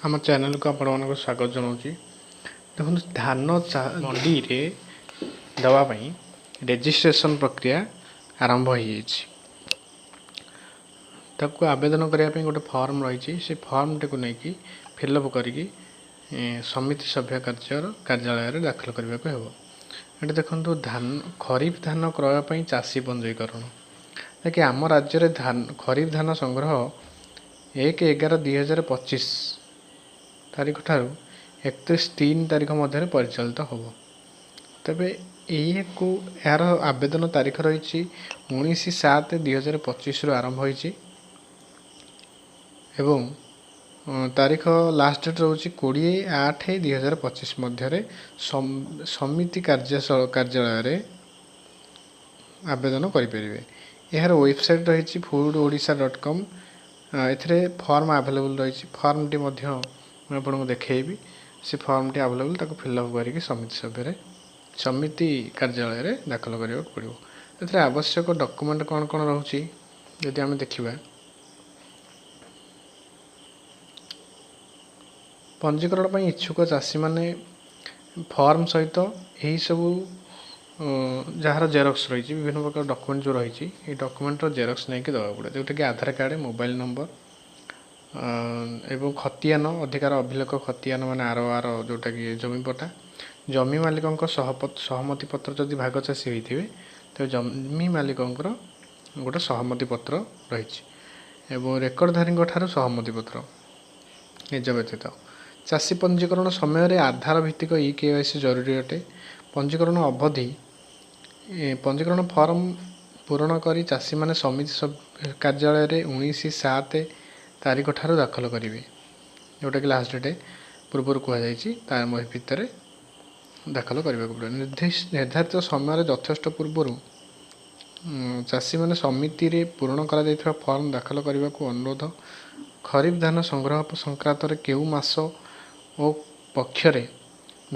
ଆମ ଚ୍ୟାନେଲକୁ ଆପଣମାନଙ୍କୁ ସ୍ୱାଗତ ଜଣାଉଛି। ଦେଖନ୍ତୁ ଧାନ ମଣ୍ଡିରେ ଦେବା ପାଇଁ ରେଜିଷ୍ଟ୍ରେସନ୍ ପ୍ରକ୍ରିୟା ଆରମ୍ଭ ହୋଇଯାଇଛି। ତାକୁ ଆବେଦନ କରିବା ପାଇଁ ଗୋଟେ ଫର୍ମ ରହିଛି। ସେ ଫର୍ମଟିକୁ ନେଇକି ଫିଲ୍ଅପ୍ କରିକି ସମିତି ସଭ୍ୟ କାର୍ଯ୍ୟାଳୟରେ ଦାଖଲ କରିବାକୁ ହେବ। ଏଠି ଦେଖନ୍ତୁ ଖରିଫ ଧାନ କ୍ରୟ ପାଇଁ ଚାଷୀ ପଞ୍ଜୀକରଣ, ଯାହାକି ଆମ ରାଜ୍ୟରେ ଖରିଫ ଧାନ ସଂଗ୍ରହ 1/11/2025 ତାରିଖ ଠାରୁ 31/3 ତାରିଖ ମଧ୍ୟରେ ପରିଚାଳିତ ହେବ। ତେବେ ଏହାର ଆବେଦନ ତାରିଖ ରହିଛି 19/7/2025ରୁ ଆରମ୍ଭ ହୋଇଛି ଏବଂ ତାରିଖ ଲାଷ୍ଟ ଡେଟ୍ ରହୁଛି 20/8/2025 ମଧ୍ୟରେ ସମିତି କାର୍ଯ୍ୟାଳୟରେ ଆବେଦନ କରିପାରିବେ। ଏହାର ୱେବସାଇଟ୍ ରହିଛି foododisha.com। ଏଥିରେ ଫର୍ମ ଆଭେଲେବୁଲ୍ ରହିଛି। ଫର୍ମଟି ମଧ୍ୟ ମୁଁ ଆପଣଙ୍କୁ ଦେଖେଇବି। ସେ ଫର୍ମଟି ଆଭେଲେବୁଲ୍, ତାକୁ ଫିଲ୍ଅପ୍ କରିକି ସମିତି କାର୍ଯ୍ୟାଳୟରେ ଦାଖଲ କରିବାକୁ ପଡ଼ିବ। ଏଥିରେ ଆବଶ୍ୟକ ଡକୁମେଣ୍ଟ କ'ଣ କ'ଣ ରହୁଛି ଯଦି ଆମେ ଦେଖିବା, ପଞ୍ଜୀକରଣ ପାଇଁ ଇଚ୍ଛୁକ ଚାଷୀମାନେ ଫର୍ମ ସହିତ ଏହିସବୁ ଯାହାର ଜେରକ୍ସ ରହିଛି, ବିଭିନ୍ନ ପ୍ରକାର ଡକୁମେଣ୍ଟ ଯେଉଁ ରହିଛି, এই ଡକୁମେଣ୍ଟର ଜେରକ୍ସ ନେଇକି ଦେବାକୁ ପଡ଼ିବ, ଯେଉଁଟାକି ଆଧାର କାର୍ଡ଼, ମୋବାଇଲ୍ ନମ୍ବର ଏବଂ ଖତିଆନ ଅଧିକାର ଅଭିଲେଖ ଖତିଆନ ମାନେ ଆର ଯେଉଁଟାକି ଜମି ପଟା, ଜମି ମାଲିକଙ୍କ ସହମତି ପତ୍ର ଯଦି ଭାଗ ଚାଷୀ ହୋଇଥିବେ ତେବେ ଜମି ମାଲିକଙ୍କର ଗୋଟେ ସହମତି ପତ୍ର ରହିଛି ଏବଂ ରେକର୍ଡଧାରୀଙ୍କ ଠାରୁ ସହମତି ପତ୍ର। ନିଜ ବ୍ୟତୀତ ଚାଷୀ ପଞ୍ଜୀକରଣ ସମୟରେ ଆଧାର ଭିତ୍ତିକ EKYC ଜରୁରୀ ଅଟେ। ପଞ୍ଜୀକରଣ ଅବଧି ପଞ୍ଜୀକରଣ ଫର୍ମ ପୂରଣ କରି ଚାଷୀମାନେ ସମିତି କାର୍ଯ୍ୟାଳୟରେ 19/7 ତାରିଖ ଠାରୁ ଦାଖଲ କରିବେ, ଯେଉଁଟାକି ଲାଷ୍ଟ ଡେଟ୍ ପୂର୍ବରୁ କୁହାଯାଇଛି। ତା ଭିତରେ ଦାଖଲ କରିବାକୁ ପଡ଼ିବ। ନିର୍ଦ୍ଧାରିତ ସମୟରେ ଯଥେଷ୍ଟ ପୂର୍ବରୁ ଚାଷୀମାନେ ସମିତିରେ ପୂରଣ କରାଯାଇଥିବା ଫର୍ମ ଦାଖଲ କରିବାକୁ ଅନୁରୋଧ। ଖରିଫ ଧାନ ସଂଗ୍ରହ ସଂକ୍ରାନ୍ତରେ କେଉଁ ମାସ ଓ ପକ୍ଷରେ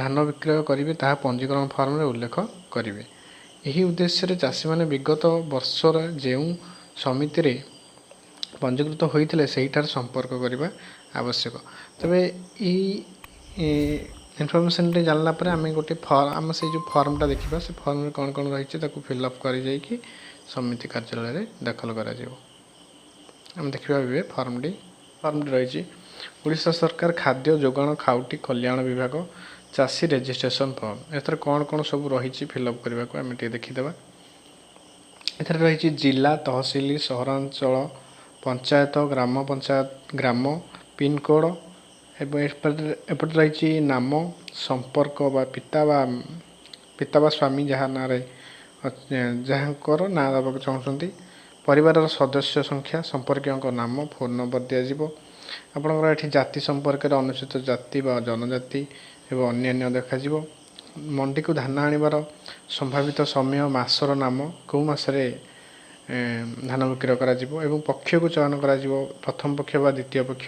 ଧାନ ବିକ୍ରୟ କରିବେ ତାହା ପଞ୍ଜୀକରଣ ଫର୍ମରେ ଉଲ୍ଲେଖ କରିବେ। ଏହି ଉଦ୍ଦେଶ୍ୟରେ ଚାଷୀମାନେ ବିଗତ ବର୍ଷରେ ଯେଉଁ ସମିତିରେ ପଞ୍ଜୀକୃତ ହୋଇଥିଲେ ସେହିଠାରେ ସମ୍ପର୍କ କରିବା ଆବଶ୍ୟକ। ତେବେ ଏହି ଇନଫର୍ମେସନ୍ଟି ଜାଣିଲା ପରେ ଆମେ ଆମେ ସେଇ ଯେଉଁ ଫର୍ମଟା ଦେଖିବା, ସେ ଫର୍ମରେ କ'ଣ କ'ଣ ରହିଛି ତାକୁ ଫିଲ୍ଅପ୍ କରିଯାଇକି ସମିତି କାର୍ଯ୍ୟାଳୟରେ ଦାଖଲ କରାଯିବ। ଆମେ ଦେଖିବା ଏବେ ଫର୍ମଟି ରହିଛି ଓଡ଼ିଶା ସରକାର ଖାଦ୍ୟ ଯୋଗାଣ ଖାଉଟି କଲ୍ୟାଣ ବିଭାଗ ଚାଷୀ ରେଜିଷ୍ଟ୍ରେସନ୍ ଫର୍ମ। ଏଥିରେ କ'ଣ କ'ଣ ସବୁ ରହିଛି ଫିଲ୍ଅପ୍ କରିବାକୁ ଆମେ ଟିକେ ଦେଖିଦେବା। ଏଥିରେ ରହିଛି ଜିଲ୍ଲା, ତହସିଲ, ସହରାଞ୍ଚଳ, ପଞ୍ଚାୟତ, ଗ୍ରାମ ପଞ୍ଚାୟତ, ଗ୍ରାମ, ପିନ୍କୋଡ଼୍ ଏବଂ ଏପଟେ ରହିଛି ନାମ, ସମ୍ପର୍କ ବା ପିତା ବା ସ୍ୱାମୀ ଯାହାଙ୍କର ନାଁ ଦେବାକୁ ଚାହୁଁଛନ୍ତି, ପରିବାରର ସଦସ୍ୟ ସଂଖ୍ୟା, ସମ୍ପର୍କୀୟଙ୍କ ନାମ, ଫୋନ୍ ନମ୍ବର ଦିଆଯିବ। ଆପଣଙ୍କର ଏଠି ଜାତି ସମ୍ପର୍କରେ ଅନୁସୂଚିତ ଜାତି ବା ଜନଜାତି ଏବଂ ଅନ୍ୟାନ୍ୟ ଦେଖାଯିବ। ମଣ୍ଡିକୁ ଧାନ ଆଣିବାର ସମ୍ଭାବିତ ସମୟ, ମାସର ନାମ, କେଉଁ ମାସରେ ଧାନ ବିକ୍ରୟ କରାଯିବ ଏବଂ ପକ୍ଷକୁ ଚୟନ କରାଯିବ, ପ୍ରଥମ ପକ୍ଷ ବା ଦ୍ୱିତୀୟ ପକ୍ଷ।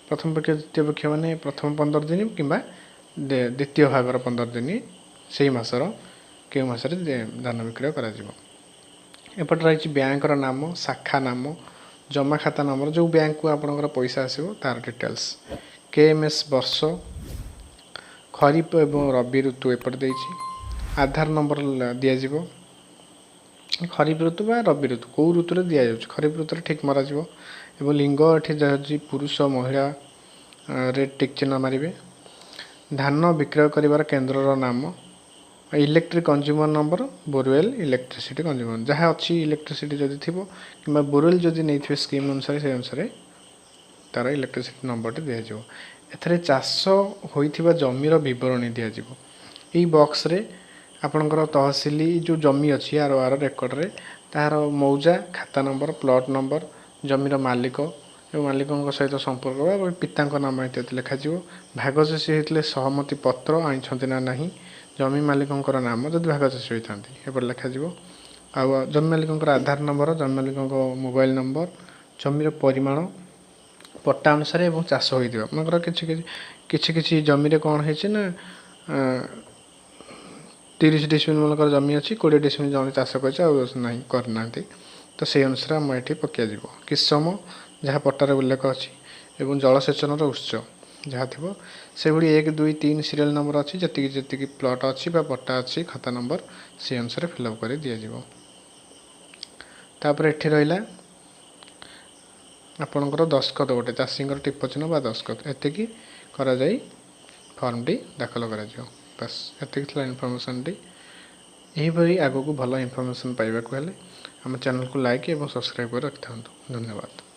ପ୍ରଥମ ପକ୍ଷ ଦ୍ୱିତୀୟ ପକ୍ଷ ମାନେ ପ୍ରଥମ 15 ଦିନ କିମ୍ବା ଦ୍ୱିତୀୟ ଭାଗର 15 ଦିନ, ସେହି ମାସର କେଉଁ ମାସରେ ଧାନ ବିକ୍ରୟ କରାଯିବ। ଏପଟେ ରହିଛି ବ୍ୟାଙ୍କର ନାମ, ଶାଖା ନାମ, ଜମା ଖାତା ନମ୍ବର, ଯେଉଁ ବ୍ୟାଙ୍କକୁ ଆପଣଙ୍କର ପଇସା ଆସିବ ତାର ଡିଟେଲ୍ସ, KMS ବର୍ଷ, ଖରିଫ ଏବଂ ରବି ଋତୁ ଏପଟେ ଦେଇଛି, ଆଧାର ନମ୍ବର ଦିଆଯିବ। ଖରିଫ ଋତୁ ବା ରବି ଋତୁ କେଉଁ ଋତୁରେ ଦିଆଯାଉଛି, ଖରିଫ ଋତୁରେ ଠିକ୍ ମରାଯିବ ଏବଂ ଲିଙ୍ଗ ଏଠି ଦିଆଯାଉଛି ପୁରୁଷ ମହିଳାରେ ଟିକ୍ ଚିହ୍ନ ମାରିବେ। ଧାନ ବିକ୍ରୟ କରିବାର କେନ୍ଦ୍ରର ନାମ, electric consumer number, borewell electricity consumer ଯାହା ଅଛି, ଇଲେକ୍ଟ୍ରିସିଟି ଯଦି ଥିବ କିମ୍ବା ବୋରୱେଲ୍ ଯଦି ନେଇଥିବେ ସ୍କିମ୍ ଅନୁସାରେ, ସେହି ଅନୁସାରେ ତା'ର ଇଲେକ୍ଟ୍ରିସିଟି ନମ୍ବରଟି ଦିଆଯିବ। ଏଥିରେ ଚାଷ ହୋଇଥିବା ଜମିର ବିବରଣୀ ଦିଆଯିବ। ଏଇ ବକ୍ସରେ ଆପଣଙ୍କର ତହସିଲ ଯେଉଁ ଜମି ଅଛି ଆର ରେକର୍ଡ଼ରେ ତାହାର ମୌଜା, ଖାତା ନମ୍ବର, ପ୍ଲଟ୍ ନମ୍ବର, ଜମିର ମାଲିକ ଏବଂ ମାଲିକଙ୍କ ସହିତ ସମ୍ପର୍କ ବା ପିତାଙ୍କ ନାମ ଇତ୍ୟାଦି ଲେଖାଯିବ। ଭାଗଚାଷୀ ହୋଇଥିଲେ ସହମତି ପତ୍ର ଆଣିଛନ୍ତି ନା ନାହିଁ, ଜମି ମାଲିକଙ୍କର ନାମ ଯଦି ଭାଗଚାଷୀ ହୋଇଥାନ୍ତି ଏପଟେ ଲେଖାଯିବ। ଆଉ ଜମି ମାଲିକଙ୍କର ଆଧାର ନମ୍ବର, ଜମି ମାଲିକଙ୍କ ମୋବାଇଲ୍ ନମ୍ବର, ଜମିର ପରିମାଣ ପଟ୍ଟା ଅନୁସାରେ ଏବଂ ଚାଷ ହୋଇଥିବ। ମନେକର କିଛି ଜମିରେ କ'ଣ ହେଇଛି ନା 30 ଡିସିମିଲ୍ ମନେକର ଜମି ଅଛି, 20 ଡିସିମିଲ୍ ଜଣେ ଚାଷ କରିଛି ଆଉ ନାହିଁ କରିନାହାନ୍ତି, ତ ସେହି ଅନୁସାରେ ଆମ ଏଠି ପକାଯିବ। କିସମ ଯାହା ପଟ୍ଟାରେ ଉଲ୍ଲେଖ ଅଛି ଏବଂ ଜଳସେଚନର ଉତ୍ସ, ଯାହା ଥିବ ସେଭଳି 1 2 3 ସିରିयल ନମ୍ବର ଅଛି, ଯେତିକି ପ୍ଲଟ୍ ଅଛି ବା ପଟ୍ଟା ଅଛି ଖାତା ନମ୍ବର ସେ ଅନୁସାରେ ଫିଲ୍ଅପ୍ କରି ଦିଆଯିବ। ତାପରେ ଏଠି ରହିଲା ଆପଣଙ୍କର ଦସ୍ତଖତ, ଗୋଟେ ଚାଷୀଙ୍କର ଟିପ ଚିହ୍ନ ବା ଦସ୍ତଖତ, ଏତିକି କରାଯାଇ ଫର୍ମଟି ଦାଖଲ କରାଯିବ। ବାସ୍ ଏତିକି ଥିଲା ଇନଫର୍ମେସନ୍ଟି। ଏହିପରି ଆଗକୁ ଭଲ ଇନଫର୍ମେସନ୍ ପାଇବାକୁ ହେଲେ ଆମ ଚ୍ୟାନେଲକୁ ଲାଇକ୍ ଏବଂ ସବସ୍କ୍ରାଇବ୍ କରି ରଖିଥାନ୍ତୁ। ଧନ୍ୟବାଦ।